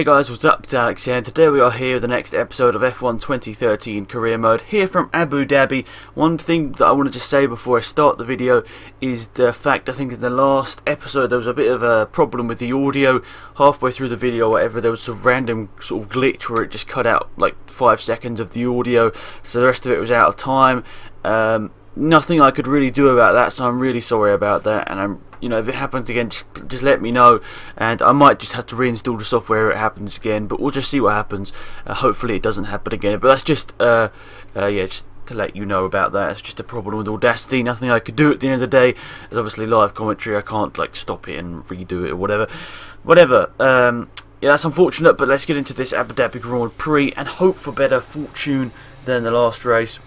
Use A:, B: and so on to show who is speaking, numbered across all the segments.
A: Hey guys, what's up? It's Alex here, and today we are here with the next episode of F1 2013 Career Mode, here from Abu Dhabi. One thing that I want to just say before I start the video is the fact, I think in the last episode there was a bit of a problem with the audio. Halfway through the video or whatever, there was a random sort of glitch where it just cut out like 5 seconds of the audio, so the rest of it was out of time. Nothing I could really do about that, so I'm really sorry about that, and if it happens again, just let me know, and I might just have to reinstall the software if it happens again, but we'll just see what happens. Hopefully it doesn't happen again, but that's just just to let you know about that. It's just a problem with Audacity, nothing I could do at the end of the day. It's obviously live commentary, I can't like stop it and redo it or whatever. Yeah, that's unfortunate, but let's get into this Abu Dhabi Grand Prix and hope for better fortune than the last race.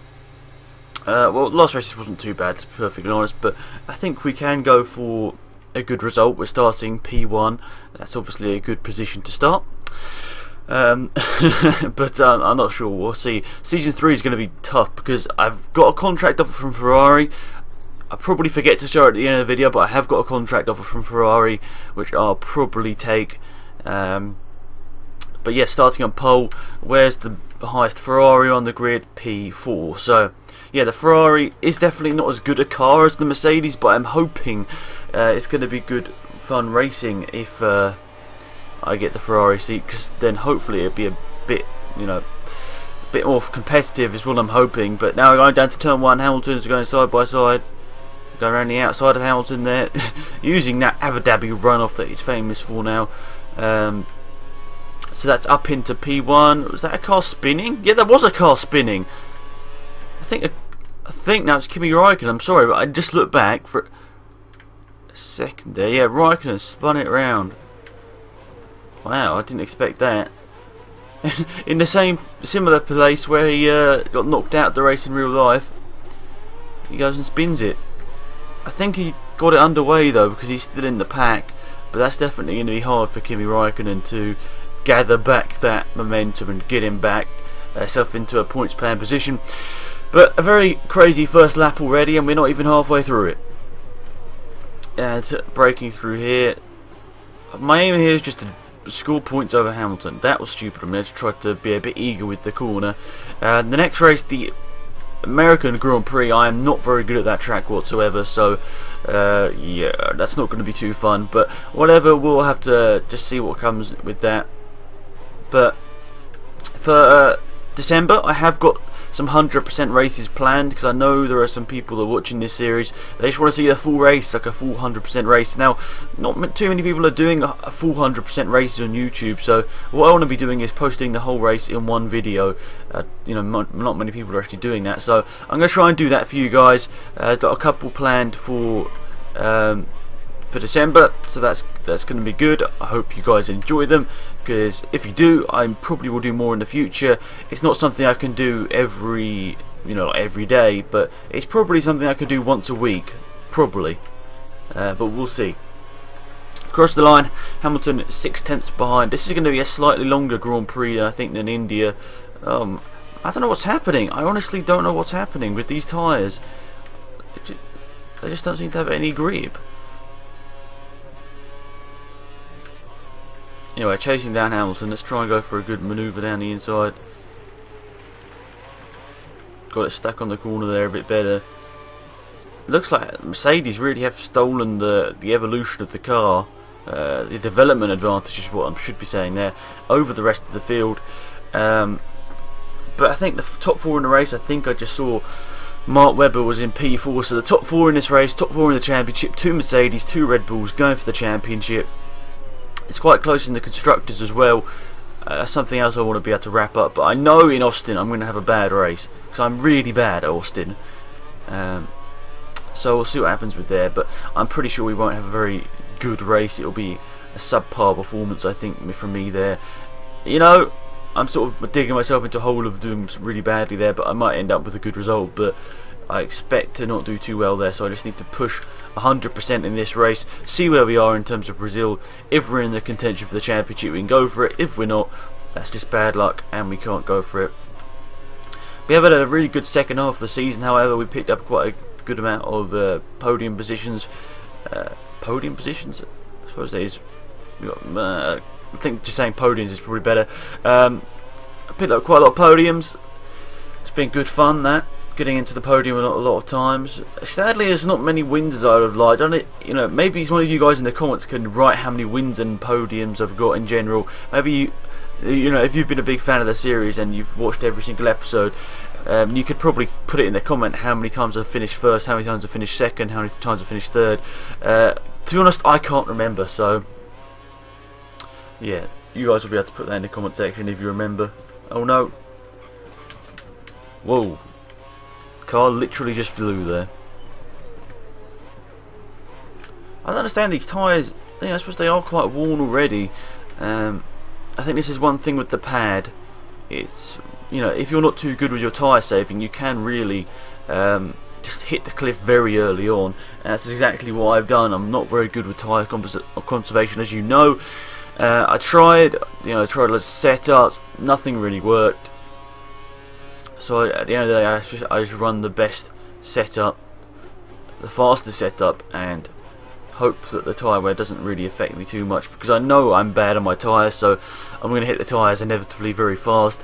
A: Well, last race wasn't too bad, to be perfectly honest, but I think we can go for a good result. We're starting P1. That's obviously a good position to start. But I'm not sure. We'll see. Season 3 is going to be tough because I've got a contract offer from Ferrari. I probably forget to show it at the end of the video, but I have got a contract offer from Ferrari, which I'll probably take. But yeah, starting on pole, where's the highest Ferrari on the grid? P4. So yeah, the Ferrari is definitely not as good a car as the Mercedes, but I'm hoping it's going to be good fun racing if I get the Ferrari seat, because then hopefully it'll be a bit, a bit more competitive is what I'm hoping. But now we're going down to turn 1, Hamilton's going side by side, going around the outside of Hamilton there, using that Abu Dhabi runoff that he's famous for now. So that's up into P1. Was that a car spinning? Yeah, there was a car spinning. I think now it's Kimi Räikkönen. I'm sorry, but I just looked back for a second there. Yeah, Räikkönen spun it around. Wow, I didn't expect that. In the similar place where he got knocked out of the race in real life, he goes and spins it. I think he got it underway though, because he's still in the pack. But that's definitely going to be hard for Kimi Räikkönen to gather back that momentum and get him back self into a points playing position. But a very crazy first lap already, and we're not even halfway through it. And breaking through here, my aim here is just to score points over Hamilton. That was stupid. I'm going to try to be a bit eager with the corner. The next race, the American Grand Prix, I am not very good at that track whatsoever, so yeah, that's not going to be too fun, but whatever, we'll have to just see what comes with that. But for December, I have got some 100% races planned, because I know there are some people that are watching this series, they just want to see a full race, like a full 100% race. Now, not too many people are doing a full 100% races on YouTube, so what I want to be doing is posting the whole race in one video. Not many people are actually doing that, so I'm going to try and do that for you guys. Got a couple planned for December, so that's going to be good. I hope you guys enjoy them, because if you do, I probably will do more in the future. It's not something I can do every day, but it's probably something I can do once a week, probably. But we'll see. Across the line, Hamilton 6/10 behind. This is going to be a slightly longer Grand Prix, I think, than India. I don't know what's happening. I honestly don't know what's happening with these tyres. They just don't seem to have any grip. Anyway, chasing down Hamilton. Let's try and go for a good manoeuvre down the inside. Got it stuck on the corner there a bit better. Looks like Mercedes really have stolen the evolution of the car. The development advantage is what I should be saying there, over the rest of the field. But I think the top 4 in the race, I think I just saw Mark Webber was in P4. So the top 4 in this race, top 4 in the championship, 2 Mercedes, 2 Red Bulls going for the championship. It's quite close in the constructors as well. That's something else I want to be able to wrap up. But I know in Austin I'm going to have a bad race, because I'm really bad at Austin. So we'll see what happens with there. But I'm pretty sure we won't have a very good race. It'll be a subpar performance, I think, from me there. I'm sort of digging myself into a hole of doing really badly there, but I might end up with a good result. But I expect to not do too well there, so I just need to push 100% in this race, see where we are in terms of Brazil. If we're in the contention for the championship, we can go for it. If we're not, that's just bad luck and we can't go for it. We have had a really good second half of the season, however. We picked up quite a good amount of podium positions. I suppose there is. We got I think just saying podiums is probably better. I picked up quite a lot of podiums. It's been good fun, that getting into the podium a lot of times. Sadly, there's not many wins as I would have liked. You know, maybe one of you guys in the comments can write how many wins and podiums I've got in general. Maybe you know, if you've been a big fan of the series and you've watched every single episode, you could probably put it in the comment how many times I've finished first, how many times I've finished second, how many times I've finished third. To be honest, I can't remember, so yeah, you guys will be able to put that in the comment section if you remember. Oh no. Whoa. Car literally just flew there. I don't understand these tyres. Yeah, I suppose they are quite worn already. I think this is one thing with the pad. It's, you know, if you're not too good with your tyre saving, you can really just hit the cliff very early on. And that's exactly what I've done. I'm not very good with tyre conservation, as you know. I tried loads of setups. Nothing really worked. So at the end of the day, I just run the best setup, the fastest setup, and hope that the tyre wear doesn't really affect me too much, because I know I'm bad on my tyres, so I'm going to hit the tyres inevitably very fast.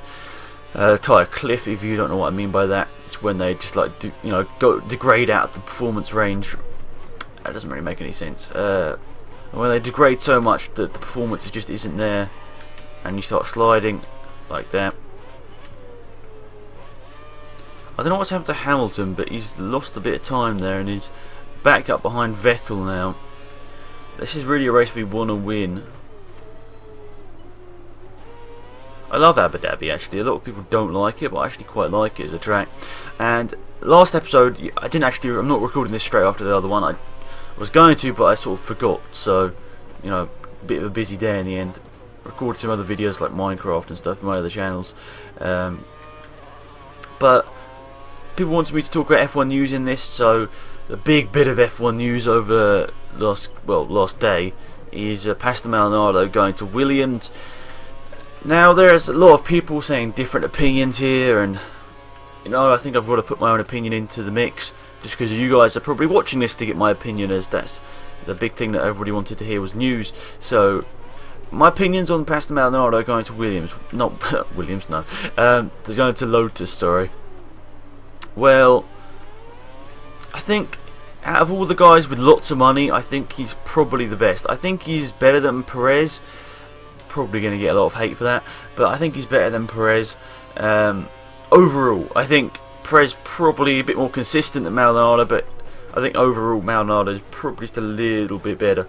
A: Tyre cliff, if you don't know what I mean by that, it's when they just like degrade out of the performance range. That doesn't really make any sense. When they degrade so much that the performance just isn't there, and you start sliding like that. I don't know what's happened to Hamilton, but he's lost a bit of time there and he's back up behind Vettel now. This is really a race we want to win. I love Abu Dhabi actually. A lot of people don't like it, but I actually quite like it as a track. And last episode, I'm not recording this straight after the other one. I was going to, but I sort of forgot. So, you know, a bit of a busy day in the end. Recorded some other videos like Minecraft and stuff on my other channels. But people wanted me to talk about F1 news in this, so the big bit of F1 news over last day is Pastor Maldonado going to Williams. Now there's a lot of people saying different opinions here, and you know, I think I've got to put my own opinion into the mix, just because you guys are probably watching this to get my opinion, as that's the big thing that everybody wanted to hear was news. So my opinions on Pastor Maldonado going to Williams, not Williams, no, going to Lotus, sorry. Well, I think out of all the guys with lots of money, I think he's probably the best. I think he's better than Perez. Probably going to get a lot of hate for that, but I think he's better than Perez. Overall, I think Perez probably a bit more consistent than Maldonado, but I think overall Maldonado is probably still a little bit better.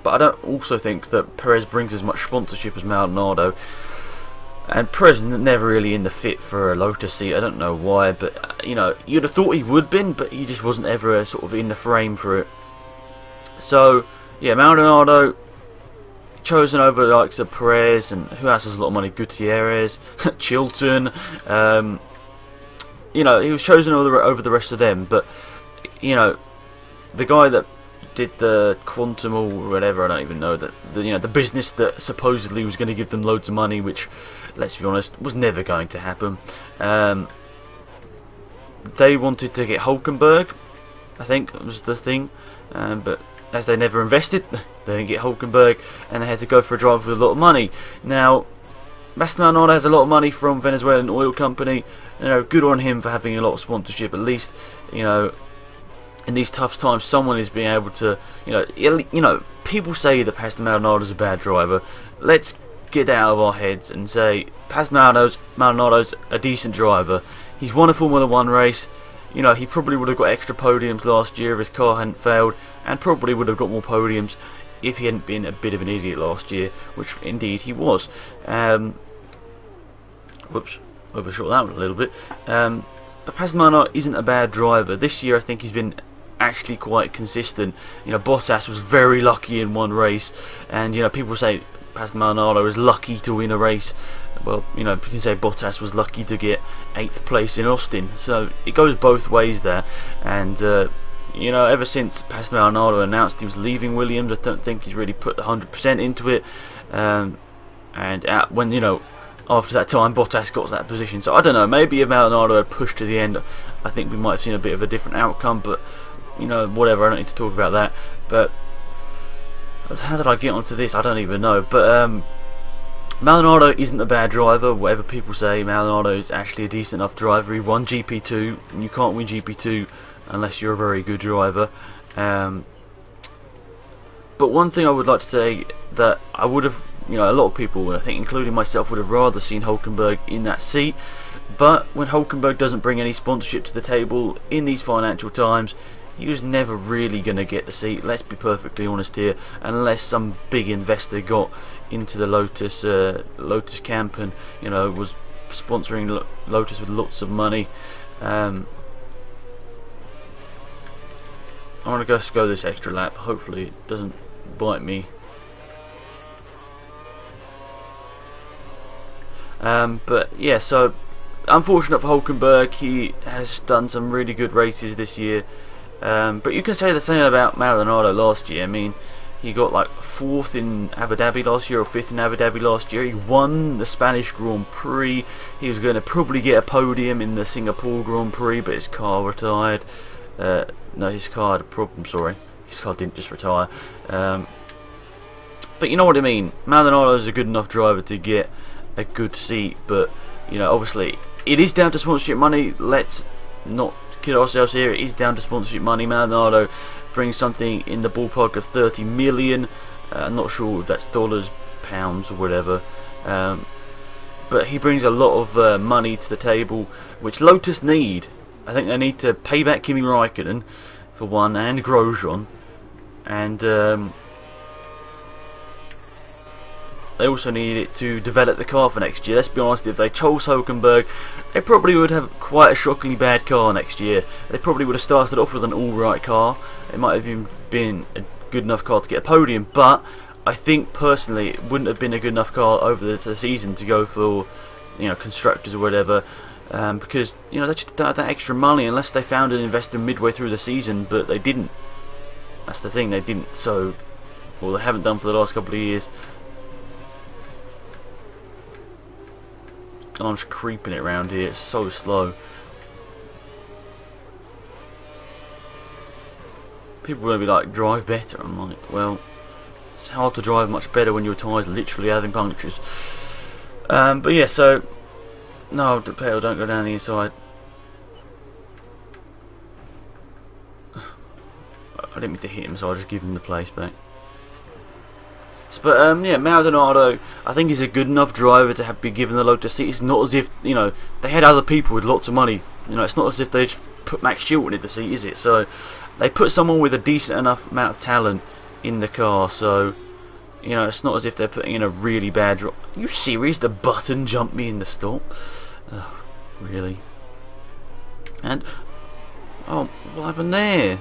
A: But I don't also think that Perez brings as much sponsorship as Maldonado. And Perez is never really in the fit for a Lotus seat. I don't know why, but you know, you'd have thought he would have been, but he just wasn't ever sort of in the frame for it. So yeah, Maldonado chosen over the likes of Perez, and who else has a lot of money? Gutierrez, Chilton. You know, he was chosen over the rest of them. But you know, the guy that did the quantum or whatever, I don't even know, that the business that supposedly was going to give them loads of money, which, let's be honest, was never going to happen. They wanted to get Hulkenberg, I think was the thing, but as they never invested, they didn't get Hulkenberg, and they had to go for a driver with a lot of money. Now, Pastor Maldonado has a lot of money from Venezuelan oil company. You know, good on him for having a lot of sponsorship. At least, you know, in these tough times, someone is being able to, you know, people say that Pastor Maldonado is a bad driver. Let's get out of our heads and say Pastor Maldonado's a decent driver. He's won a Formula 1 race. You know, he probably would have got extra podiums last year if his car hadn't failed, and probably would have got more podiums if he hadn't been a bit of an idiot last year, which indeed he was. Whoops, overshot that one a little bit. But Pastor Maldonado isn't a bad driver. This year I think he's been actually quite consistent. You know, Bottas was very lucky in one race, and you know, people say Pastor Maldonado is lucky to win a race. Well, you know, you can say Bottas was lucky to get 8th place in Austin. So it goes both ways there. And you know, ever since Pastor Maldonado announced he was leaving Williams, I don't think he's really put 100% into it. When, you know, after that time, Bottas got to that position. So I don't know, maybe if Maldonado had pushed to the end, I think we might have seen a bit of a different outcome. But you know, whatever, I don't need to talk about that. But how did I get onto this? I don't even know. But Maldonado isn't a bad driver. Whatever people say, Maldonado is actually a decent enough driver. He won GP2, and you can't win GP2 unless you're a very good driver. But one thing I would like to say, that I would have, a lot of people, I think including myself, would have rather seen Hulkenberg in that seat. But when Hulkenberg doesn't bring any sponsorship to the table in these financial times, he was never really going to get the seat, let's be perfectly honest here, unless some big investor got into the Lotus camp and was sponsoring Lotus with lots of money. I want to just go this extra lap. Hopefully it doesn't bite me. But yeah, so unfortunate for Hulkenberg. He has done some really good races this year, but you can say the same about Maldonado last year. I mean, he got like 4th in Abu Dhabi last year, or 5th in Abu Dhabi last year. He won the Spanish Grand Prix. He was going to probably get a podium in the Singapore Grand Prix, but his car retired. No, his car had a problem, sorry. His car didn't just retire. But you know what I mean. Maldonado is a good enough driver to get a good seat, but obviously it is down to sponsorship money. Let's not kid ourselves here. It is down to sponsorship money. Maldonado brings something in the ballpark of 30 million. I'm not sure if that's dollars, pounds, or whatever. But he brings a lot of money to the table, which Lotus need. I think they need to pay back Kimi Raikkonen, for one, and Grosjean, and they also need it to develop the car for next year. Let's be honest, if they chose Hulkenberg, they probably would have quite a shockingly bad car next year. They probably would have started off with an alright car. It might have even been a good enough car to get a podium, but I think personally it wouldn't have been a good enough car over the season to go for constructors or whatever. Because they just don't have that extra money unless they found an investor midway through the season, but they didn't. That's the thing, they didn't. So, well, they haven't done for the last couple of years. I'm just creeping it around here. It's so slow. People will be like, drive better. I'm like, well, it's hard to drive much better when your tyres are literally having punctures. But yeah, so. No, the pedal don't go down the inside. I didn't mean to hit him, so I'll just give him the place back. But yeah, Maldonado, I think he's a good enough driver to be given the Lotus seat. It's not as if they had other people with lots of money. It's not as if they just put Max Chilton in the seat, is it? So they put someone with a decent enough amount of talent in the car. So it's not as if they're putting in a really bad driver. Are you serious? The button jumped me in the stop. Oh, really? And oh, what happened there?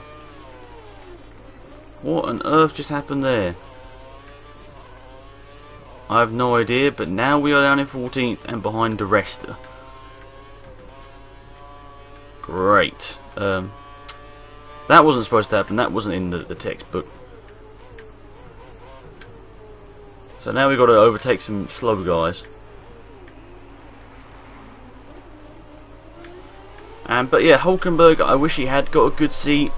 A: What on earth just happened there? I have no idea, but now we are down in 14th and behind the rest. Great. That wasn't supposed to happen. That wasn't in the textbook. So now we've got to overtake some slow guys. But yeah, Hulkenberg, I wish he had got a good seat.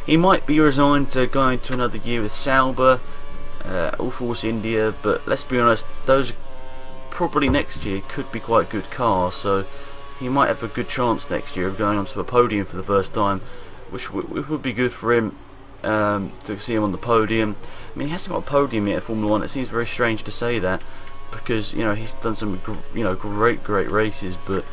A: He might be resigned to going to another year with Sauber, All Force India, but let's be honest, those probably next year could be quite good cars, so he might have a good chance next year of going onto a podium for the first time, which would be good for him, to see him on the podium. I mean, he hasn't got a podium yet at Formula 1. It seems very strange to say that, because he's done some great races, but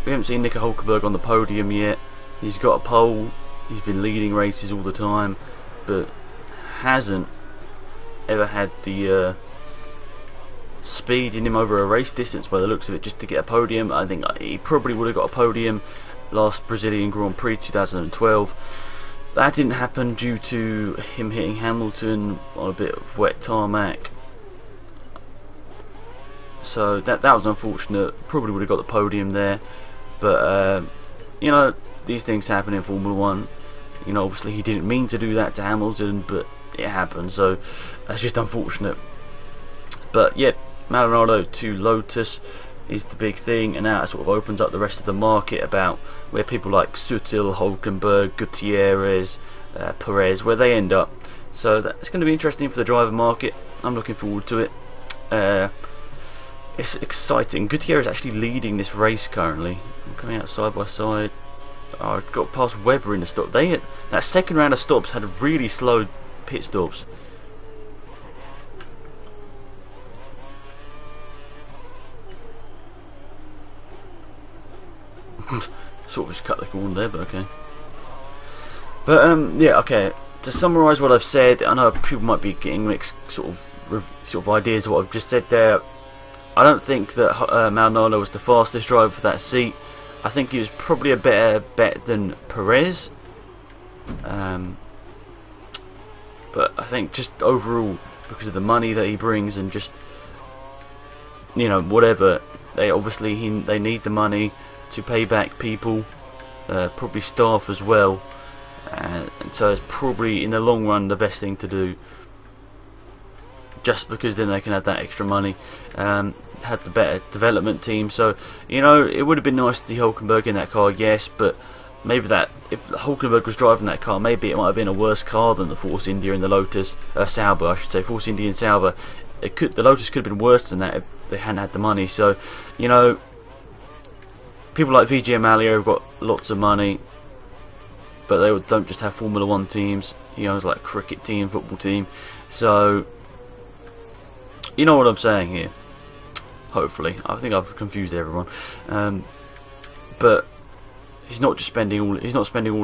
A: we haven't seen Nico Hulkenberg on the podium yet. He's got a pole, he's been leading races all the time, but hasn't ever had the speed in him over a race distance by the looks of it just to get a podium. I think he probably would have got a podium last Brazilian Grand Prix 2012. That didn't happen due to him hitting Hamilton on a bit of wet tarmac. So that was unfortunate. Probably would have got the podium there. But these things happen in Formula 1. Obviously he didn't mean to do that to Hamilton, but it happened, so that's just unfortunate. But yeah, Maldonado to Lotus is the big thing, and now it sort of opens up the rest of the market about where people like Sutil, Hulkenberg, Gutierrez, Perez, where they end up. So that's going to be interesting for the driver market. I'm looking forward to it. It's exciting. Gutierrez is actually leading this race currently. I'm coming out side by side. Oh, I got past Webber in the stop. That second round of stops had really slow pit stops. Sort of just cut the corner there, but okay. But yeah, okay. To summarise what I've said, I know people might be getting mixed sort of ideas of what I've just said there. I don't think that Maldonado was the fastest driver for that seat. I think he was probably a better bet than Perez. But I think just overall, because of the money that he brings and just, you know, whatever, they obviously they need the money to pay back people, probably staff as well, and so it's probably in the long run the best thing to do, just because then they can have that extra money, had the better development team. So, you know, it would have been nice to see Hulkenberg in that car, yes, but maybe that if Hulkenberg was driving that car, maybe it might have been a worse car than the Force India and the Lotus Sauber, I should say, Force India and Sauber. The Lotus could have been worse than that if they hadn't had the money. So, you know, people like VG Amalia have got lots of money, but they don't just have Formula 1 teams. He owns like a cricket team, football team. So, you know what I'm saying here. Hopefully, I think I've confused everyone. But he's not just spending all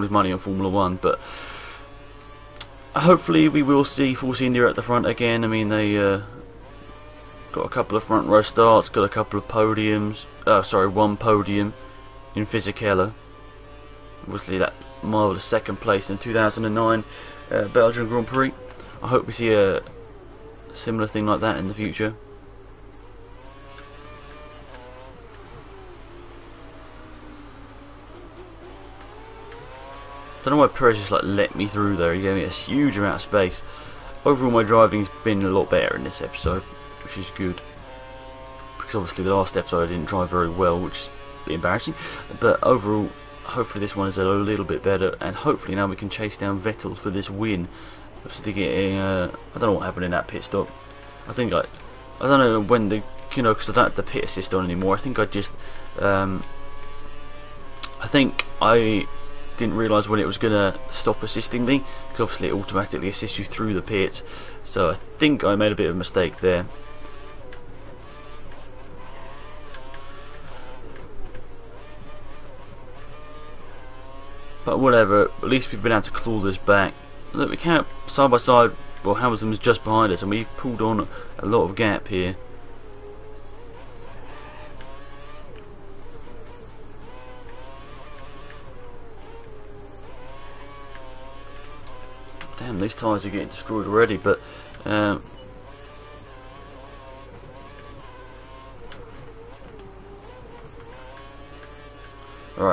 A: his money on Formula 1. But hopefully, we will see Force India at the front again. I mean, they got a couple of front row starts, got a couple of podiums. Sorry, one podium in Fisichella. Obviously, that marvellous second place in 2009 Belgian Grand Prix. I hope we see a similar thing like that in the future. Don't know why Perez just like let me through there. He gave me a huge amount of space. Overall, my driving's been a lot better in this episode, which is good. Because obviously the last episode I didn't drive very well, which is a bit embarrassing. But overall, hopefully this one is a little bit better, and hopefully now we can chase down Vettel for this win. Obviously getting, I don't know what happened in that pit stop. I think I don't know when the, you know, because I don't have the pit assist on anymore. I think I just, I think I didn't realise when it was gonna stop assisting me, because obviously it automatically assists you through the pit. So I think I made a bit of a mistake there. But whatever, at least we've been able to claw this back. Look, we can't side by side. Well, Hamilton was just behind us, and we've pulled on a lot of gap here. Damn, these tyres are getting destroyed already, but alright,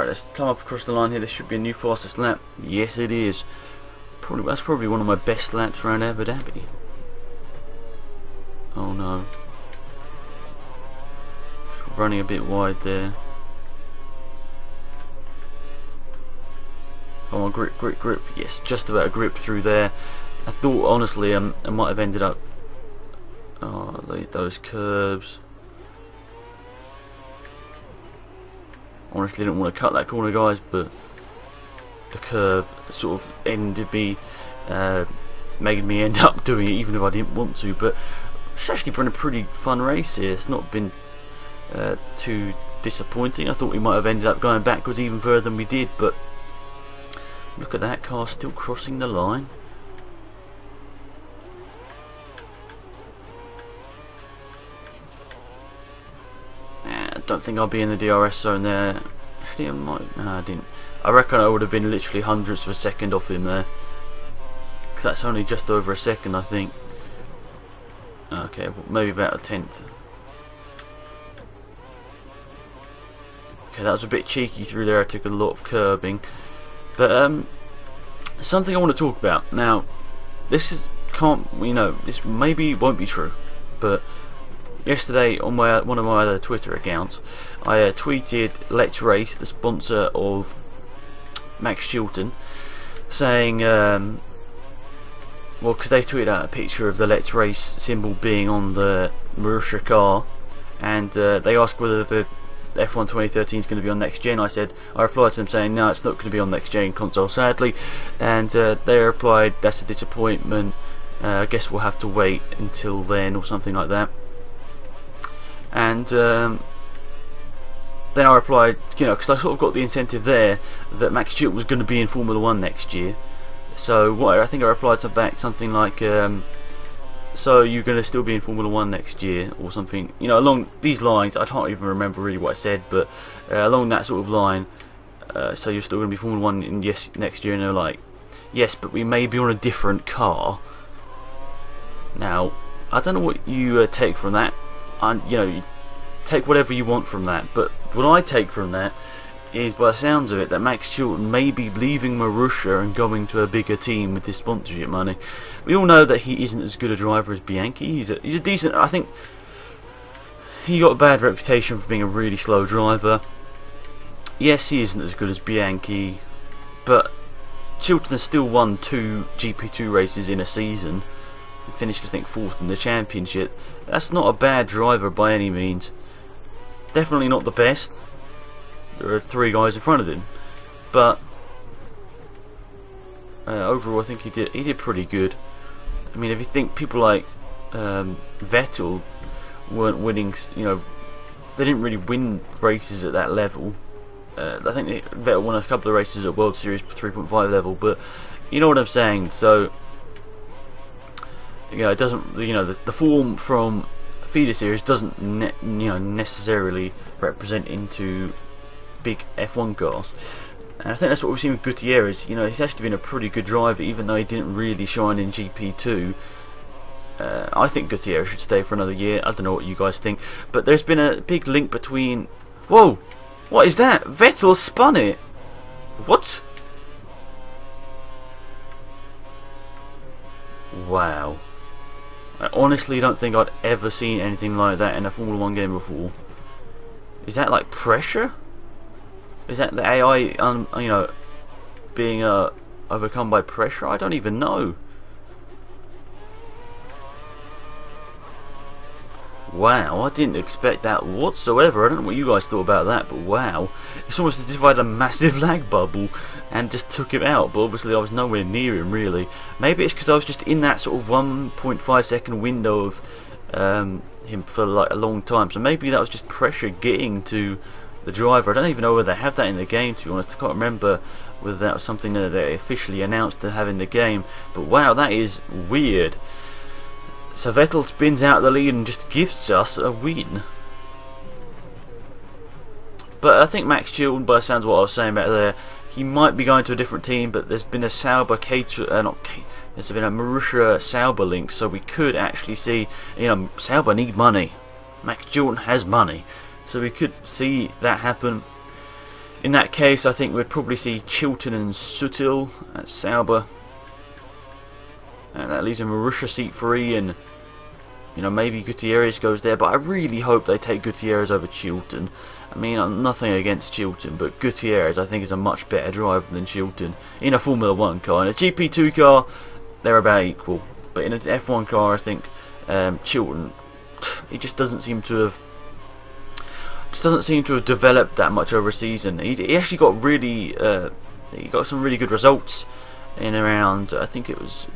A: let's come up across the line here. This should be a new fastest lap. Yes, it is. That's probably one of my best laps around Abu Dhabi. Oh no. Running a bit wide there. Come on, grip, grip, grip. Yes, just about a grip through there. I thought, honestly, I might have ended up... Oh, those curbs. Honestly, didn't want to cut that corner, guys, but the curb sort of ended me, making me end up doing it, even if I didn't want to. But it's actually been a pretty fun race here. It's not been too disappointing. I thought we might have ended up going backwards even further than we did, but look at that car still crossing the line. I don't think I'll be in the DRS zone there. Actually, I might. No, I didn't. I reckon I would have been literally hundredths of a second off him there, because that's only just over a second, I think. Okay, well, maybe about a tenth. Okay, that was a bit cheeky through there. I took a lot of curbing, but something I want to talk about now. This this maybe won't be true, but yesterday on one of my other Twitter accounts, I tweeted Let's Race, the sponsor of Max Chilton, saying well, because they tweeted out a picture of the Let's Race symbol being on the Marussia car, and they asked whether the F1 2013 is going to be on next gen. I replied to them saying no, it's not going to be on next gen console, sadly, and they replied that's a disappointment. I guess we'll have to wait until then or something like that. And then I replied, you know, because I sort of got the incentive there that Max Stewart was going to be in Formula 1 next year. So what I think I replied back something like, so you're going to still be in Formula 1 next year or something, you know, along these lines. I can't even remember really what I said, but along that sort of line. So you're still going to be Formula 1 in next year, and they're like, yes, but we may be on a different car. Now, I don't know what you take from that. You know, you take whatever you want from that, but what I take from that is, by the sounds of it, that Max Stewart may be leaving Marussia and going to a bigger team with his sponsorship money. We all know that he isn't as good a driver as Bianchi. He's a decent. I think he got a bad reputation for being a really slow driver. Yes, he isn't as good as Bianchi, but Chilton has still won 2 GP2 races in a season. Finished, I think, 4th in the championship. That's not a bad driver by any means. Definitely not the best. There are 3 guys in front of him, but overall I think he did pretty good. I mean, if you think people like Vettel weren't winning, you know, they didn't really win races at that level. I think Vettel won a couple of races at World Series 3.5 level, but you know what I'm saying. So, you know, it doesn't. You know, the form from feeder series doesn't necessarily represent into big F1 cars, and I think that's what we've seen with Gutierrez. You know, he's actually been a pretty good driver, even though he didn't really shine in GP2. I think Gutierrez should stay for another year. I don't know what you guys think, but there's been a big link between. Whoa, what is that? Vettel spun it. What? Wow. I honestly don't think I'd ever seen anything like that in a Formula 1 game before. Is that like pressure? Is that the AI, you know, being overcome by pressure? I don't even know. Wow, I didn't expect that whatsoever. I don't know what you guys thought about that, but wow. It's almost as if I had a massive lag bubble and just took him out, but obviously I was nowhere near him really. Maybe it's because I was just in that sort of 1.5 second window of him for like a long time, so maybe that was just pressure getting to the driver. I don't even know whether they have that in the game, to be honest. I can't remember whether that was something that they officially announced to have in the game, but wow, that is weird. So Vettel spins out the lead and just gives us a win. But I think Max Chilton, by the sounds of what I was saying back there, he might be going to a different team, but there's been a Sauber there's been a Marussia Sauber link, so we could actually see, you know, Sauber need money. Max Chilton has money, so we could see that happen. In that case, I think we'd probably see Chilton and Sutil at Sauber, and that leaves a Marussia seat free, and you know, maybe Gutierrez goes there, but I really hope they take Gutierrez over Chilton. I mean, I'm nothing against Chilton, but Gutierrez I think is a much better driver than Chilton in a Formula 1 car. In a GP2 car, they're about equal, but in an F1 car, I think Chilton, he just doesn't seem to have developed that much over a season. He actually got really, he got some really good results in around, I think it was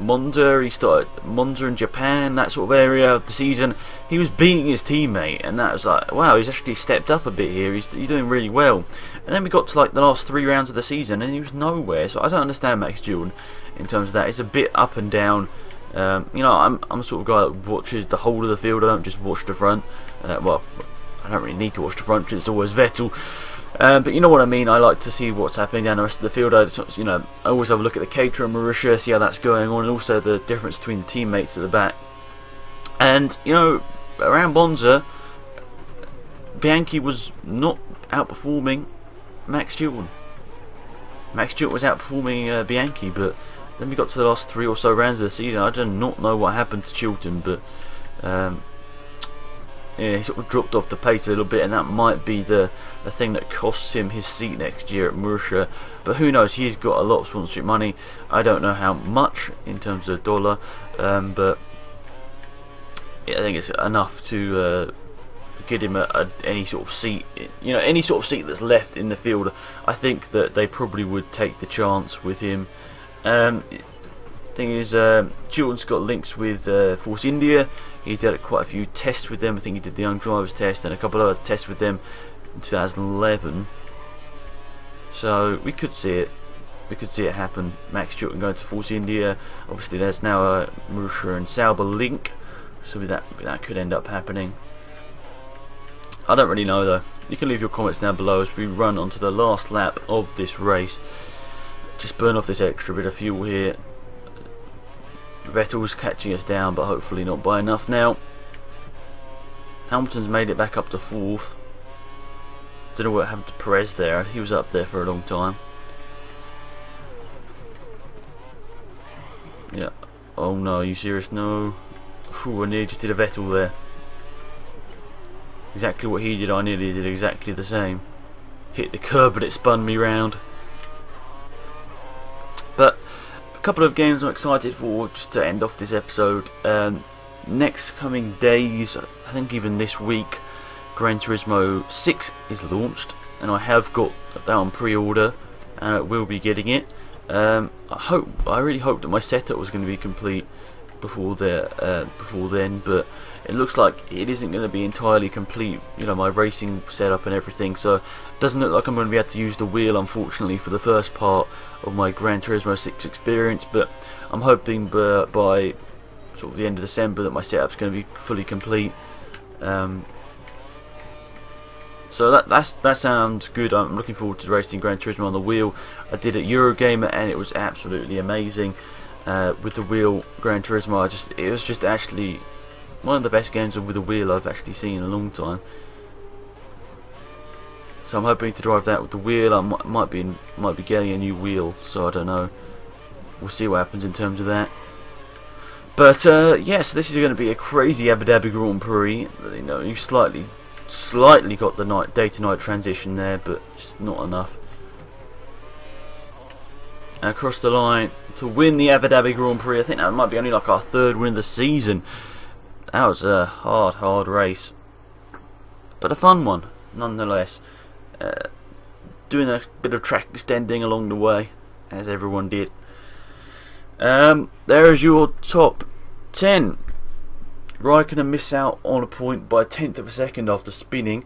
A: Monza. He started Monza in Japan, that sort of area of the season. He was beating his teammate, and that was like, wow, he's actually stepped up a bit here. He's doing really well. And then we got to like the last 3 rounds of the season, and he was nowhere. So I don't understand Max Chilton in terms of that. It's a bit up and down. You know, I'm the sort of guy that watches the whole of the field. I don't just watch the front. Well, I don't really need to watch the front because it's always Vettel. But you know what I mean. I like to see what's happening down the rest of the field. I always have a look at the caterer and Marussia, see how that's going on, and also the difference between the teammates at the back. And you know, around Monza, Bianchi was not outperforming Max Chilton. Max Chilton was outperforming Bianchi, but then we got to the last 3 or so rounds of the season. I do not know what happened to Chilton, but he sort of dropped off the pace a little bit, and that might be the thing that costs him his seat next year at Murcia. But who knows? He's got a lot of sponsorship money. I don't know how much in terms of dollar, but yeah, I think it's enough to get him any sort of seat, you know, any sort of seat that's left in the field. I think that they probably would take the chance with him. Thing is, Chilton's got links with Force India. He did quite a few tests with them. I think he did the Young Drivers test and a couple of other tests with them in 2011. So we could see it. We could see it happen. Max Chilton going to Force India. Obviously, there's now a Murcia and Sauber link, so that could end up happening. I don't really know though. You can leave your comments down below as we run onto the last lap of this race. Just burn off this extra bit of fuel here. Vettel's catching us down, but hopefully not by enough now. Hamilton's made it back up to 4th. Don't know what happened to Perez there. He was up there for a long time. Yeah. Oh no, are you serious? No. Ooh, I nearly just did a Vettel there. Exactly what he did, I nearly did exactly the same. Hit the curb, but it spun me round. But a couple of games I'm excited for, just to end off this episode. Next coming days, I think even this week, Gran Turismo 6 is launched, and I have got that on pre-order, and I will be getting it. I really hope that my setup was going to be complete before then, but it looks like it isn't going to be entirely complete, you know, my racing setup and everything, so it doesn't look like I'm going to be able to use the wheel, unfortunately, for the first part of my Gran Turismo 6 experience. But I'm hoping by sort of the end of December that my setup's going to be fully complete. So that sounds good. I'm looking forward to racing Gran Turismo on the wheel. I did it at Eurogamer and it was absolutely amazing. With the wheel Gran Turismo, it was just actually one of the best games with a wheel I've actually seen in a long time. So I'm hoping to drive that with the wheel. I might be getting a new wheel, so I don't know. We'll see what happens in terms of that. But yes, this is going to be a crazy Abu Dhabi Grand Prix. You know, you slightly got the day to night transition there, but it's not enough. And across the line to win the Abu Dhabi Grand Prix. I think that might be only like our 3rd win of the season. That was a hard race, but a fun one nonetheless. Doing a bit of track extending along the way, as everyone did. There is your top 10. Raikkonen miss out on a point by 1/10 of a second after spinning,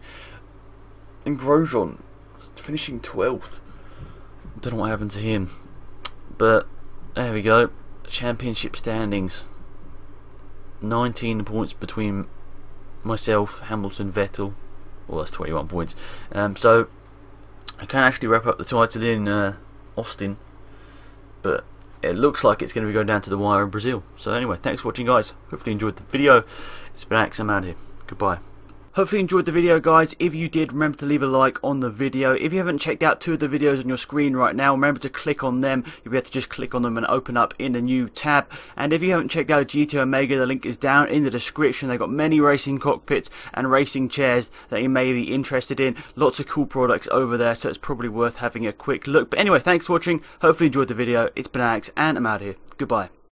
A: and Grosjean finishing 12th. Don't know what happened to him, but there we go. Championship standings. 19 points between myself, Hamilton, Vettel. Well, that's 21 points. So I can actually wrap up the title in Austin, but it looks like it's going to be going down to the wire in Brazil. So anyway, thanks for watching, guys. Hopefully you enjoyed the video. It's been Axe, I'm out here. Goodbye. Hopefully you enjoyed the video, guys. If you did, remember to leave a like on the video. If you haven't checked out 2 of the videos on your screen right now, remember to click on them. You'll be able to just click on them and open up in a new tab. And if you haven't checked out GT Omega, the link is down in the description. They've got many racing cockpits and racing chairs that you may be interested in. Lots of cool products over there, so it's probably worth having a quick look. But anyway, thanks for watching. Hopefully you enjoyed the video. It's been Axe, and I'm out here. Goodbye.